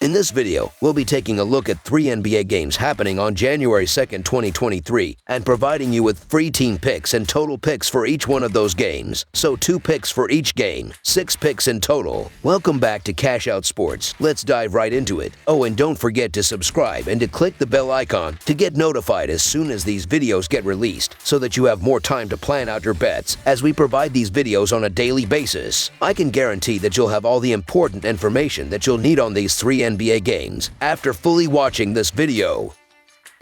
In this video, we'll be taking a look at 3 NBA games happening on January 2nd, 2023, and providing you with free team picks and total picks for each one of those games. So 2 picks for each game, 6 picks in total. Welcome back to Cash Out Sports. Let's dive right into it. Oh, and don't forget to subscribe and to click the bell icon to get notified as soon as these videos get released, so that you have more time to plan out your bets as we provide these videos on a daily basis. I can guarantee that you'll have all the important information that you'll need on these 3 NBA games after fully watching this video.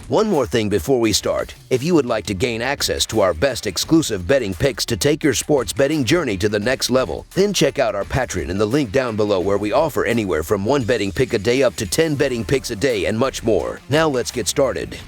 One more thing before we start. If you would like to gain access to our best exclusive betting picks to take your sports betting journey to the next level, then check out our Patreon in the link down below, where we offer anywhere from 1 betting pick a day up to 10 betting picks a day and much more. Now let's get started.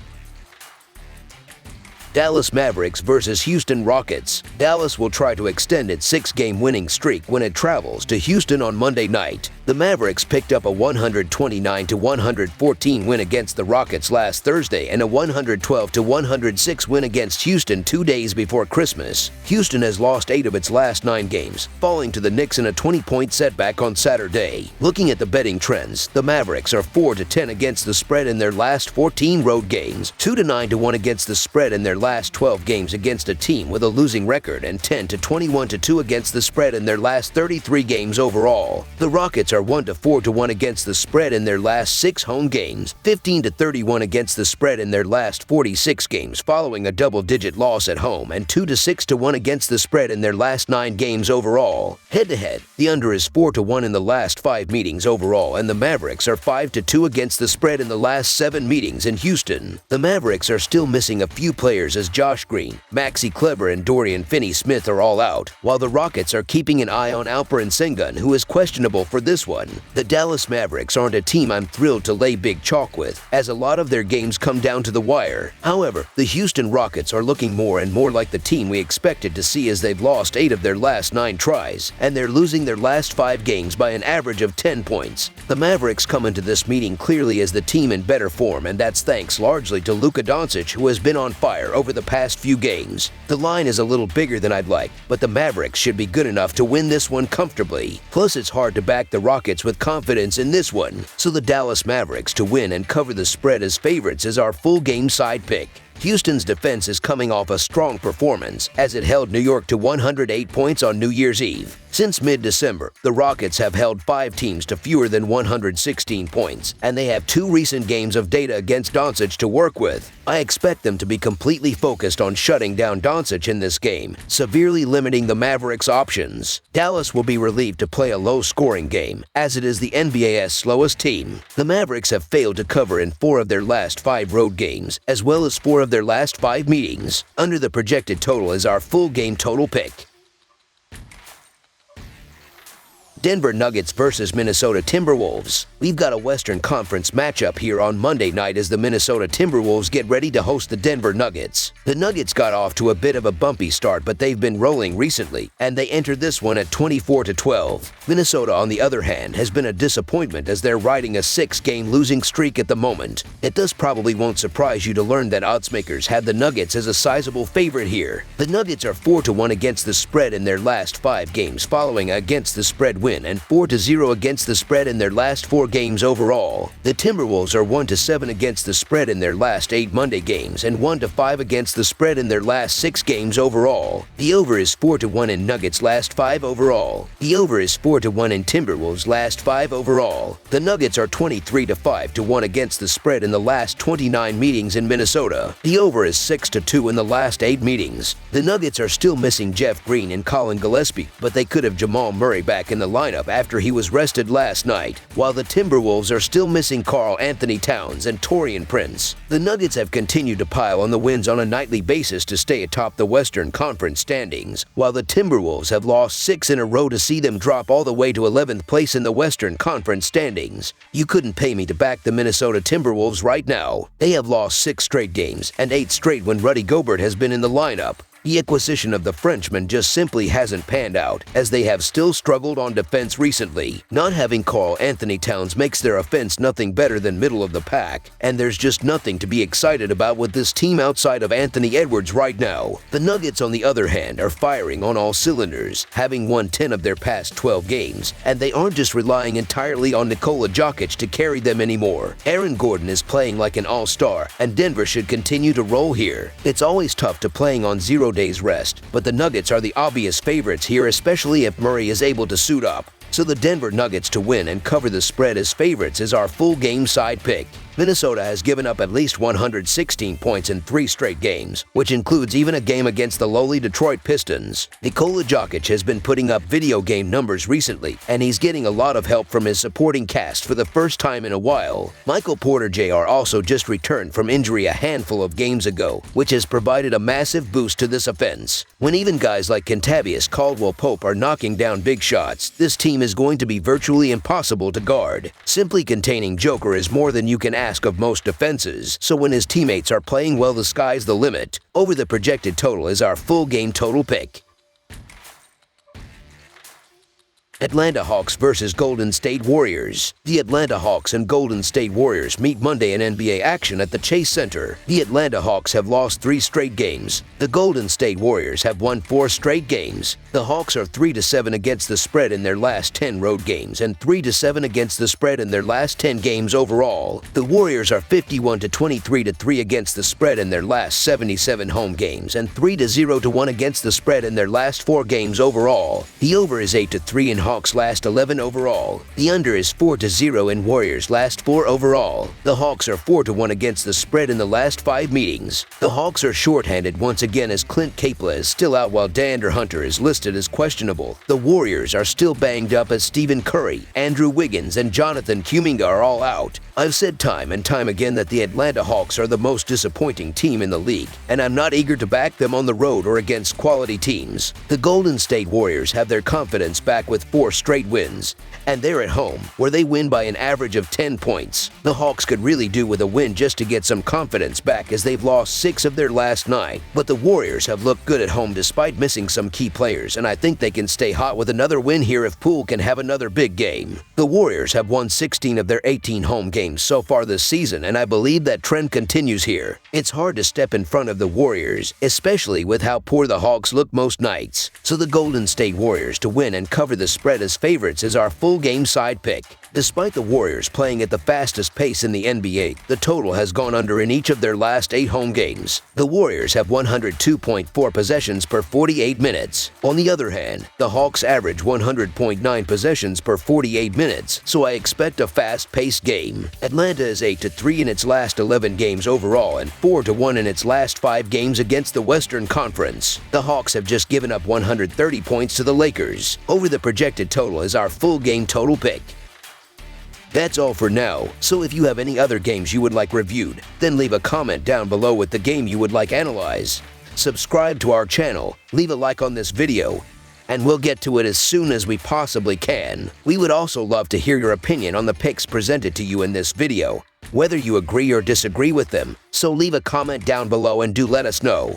Dallas Mavericks versus Houston Rockets. Dallas will try to extend its 6-game winning streak when it travels to Houston on Monday night. The Mavericks picked up a 129-114 win against the Rockets last Thursday and a 112-106 win against Houston 2 days before Christmas. Houston has lost 8 of its last 9 games, falling to the Knicks in a 20-point setback on Saturday. Looking at the betting trends, the Mavericks are 4-10 against the spread in their last 14 road games, 2-9-1 against the spread in their last 12 games against a team with a losing record, and 10-21-2 against the spread in their last 33 games overall. The Rockets are 1-4-1 against the spread in their last 6 home games, 15-31 against the spread in their last 46 games following a double-digit loss at home, and 2-6-1 against the spread in their last 9 games overall. Head-to-head, the under is 4-1 in the last 5 meetings overall, and the Mavericks are 5-2 against the spread in the last 7 meetings in Houston. The Mavericks are still missing a few players as Josh Green, Maxi Kleber, and Dorian Finney-Smith are all out, while the Rockets are keeping an eye on Alperen Sengun, who is questionable for this one. The Dallas Mavericks aren't a team I'm thrilled to lay big chalk with, as a lot of their games come down to the wire. However, the Houston Rockets are looking more and more like the team we expected to see, as they've lost 8 of their last 9 tries, and they're losing their last 5 games by an average of 10 points. The Mavericks come into this meeting clearly as the team in better form, and that's thanks largely to Luka Doncic, who has been on fire over the past few games. The line is a little bigger than I'd like, but the Mavericks should be good enough to win this one comfortably. Plus, it's hard to back the Rockets with confidence in this one, so the Dallas Mavericks to win and cover the spread as favorites is our full game side pick. Houston's defense is coming off a strong performance, as it held New York to 108 points on New Year's Eve. Since mid-December, the Rockets have held 5 teams to fewer than 116 points, and they have 2 recent games of data against Doncic to work with. I expect them to be completely focused on shutting down Doncic in this game, severely limiting the Mavericks' options. Dallas will be relieved to play a low-scoring game, as it is the NBA's slowest team. The Mavericks have failed to cover in 4 of their last 5 road games, as well as 4 of their last 5 meetings. Under the projected total is our full game total pick. Denver Nuggets versus Minnesota Timberwolves. We've got a Western Conference matchup here on Monday night as the Minnesota Timberwolves get ready to host the Denver Nuggets. The Nuggets got off to a bit of a bumpy start, but they've been rolling recently, and they entered this one at 24-12. Minnesota, on the other hand, has been a disappointment as they're riding a 6-game losing streak at the moment. It probably won't surprise you to learn that oddsmakers have the Nuggets as a sizable favorite here. The Nuggets are 4-1 against the spread in their last 5 games following against the spread win, and 4-0 against the spread in their last 4 games overall. The Timberwolves are 1-7 against the spread in their last 8 Monday games and 1-5 against the spread in their last 6 games overall. The over is 4-1 in Nuggets' last 5 overall. The over is 4-1 in Timberwolves' last 5 overall. The Nuggets are 23-5-1 against the spread in the last 29 meetings in Minnesota. The over is 6-2 in the last 8 meetings. The Nuggets are still missing Jeff Green and Colin Gillespie, but they could have Jamal Murray back in the lineup after he was rested last night, while the Timberwolves are still missing Karl Anthony Towns and Taurean Prince. The Nuggets have continued to pile on the wins on a nightly basis to stay atop the Western Conference standings, while the Timberwolves have lost 6 in a row to see them drop all the way to 11th place in the Western Conference standings. You couldn't pay me to back the Minnesota Timberwolves right now. They have lost 6 straight games and 8 straight when Rudy Gobert has been in the lineup. The acquisition of the Frenchman just simply hasn't panned out, as they have still struggled on defense recently. Not having Karl Anthony Towns makes their offense nothing better than middle of the pack, and there's just nothing to be excited about with this team outside of Anthony Edwards right now. The Nuggets, on the other hand, are firing on all cylinders, having won 10 of their past 12 games, and they aren't just relying entirely on Nikola Jokic to carry them anymore. Aaron Gordon is playing like an all-star, and Denver should continue to roll here. It's always tough to playing on 0 days rest, but the Nuggets are the obvious favorites here, especially if Murray is able to suit up. So the Denver Nuggets to win and cover the spread as favorites is our full game side pick. Minnesota has given up at least 116 points in 3 straight games, which includes even a game against the lowly Detroit Pistons. Nikola Jokic has been putting up video game numbers recently, and he's getting a lot of help from his supporting cast for the first time in a while. Michael Porter Jr. also just returned from injury a handful of games ago, which has provided a massive boost to this offense. When even guys like Kentavious Caldwell-Pope are knocking down big shots, this team is going to be virtually impossible to guard. Simply containing Joker is more than you can ask of most defenses, so when his teammates are playing well, the sky's the limit. Over the projected total is our full game total pick. Atlanta Hawks versus Golden State Warriors. The Atlanta Hawks and Golden State Warriors meet Monday in NBA action at the Chase Center. The Atlanta Hawks have lost 3 straight games. The Golden State Warriors have won 4 straight games. The Hawks are 3-7 against the spread in their last 10 road games and 3-7 against the spread in their last 10 games overall. The Warriors are 51-23-3 against the spread in their last 77 home games and 3-0-1 against the spread in their last 4 games overall. The over is 8-3 in Hawks' last 11 overall. The under is 4-0 in Warriors' last 4 overall. The Hawks are 4-1 against the spread in the last 5 meetings. The Hawks are shorthanded once again as Clint Capela is still out while De'Aaron Hunter is listed as questionable. The Warriors are still banged up as Stephen Curry, Andrew Wiggins, and Jonathan Kuminga are all out. I've said time and time again that the Atlanta Hawks are the most disappointing team in the league, and I'm not eager to back them on the road or against quality teams. The Golden State Warriors have their confidence back with 4 straight wins, and they're at home, where they win by an average of 10 points. The Hawks could really do with a win just to get some confidence back, as they've lost 6 of their last 9, but the Warriors have looked good at home despite missing some key players, and I think they can stay hot with another win here if Poole can have another big game. The Warriors have won 16 of their 18 home games so far this season, and I believe that trend continues here. It's hard to step in front of the Warriors, especially with how poor the Hawks look most nights. So the Golden State Warriors to win and cover the spread as favorites is our full game side pick. Despite the Warriors playing at the fastest pace in the NBA, the total has gone under in each of their last 8 home games. The Warriors have 102.4 possessions per 48 minutes. On the other hand, the Hawks average 100.9 possessions per 48 minutes, so I expect a fast-paced game. Atlanta is 8-3 in its last 11 games overall and 4-1 in its last 5 games against the Western Conference. The Hawks have just given up 130 points to the Lakers. Over the projected total is our full game total pick. That's all for now, so if you have any other games you would like reviewed, then leave a comment down below with the game you would like analyzed. Subscribe to our channel, leave a like on this video, and we'll get to it as soon as we possibly can. We would also love to hear your opinion on the picks presented to you in this video, whether you agree or disagree with them, so leave a comment down below and do let us know.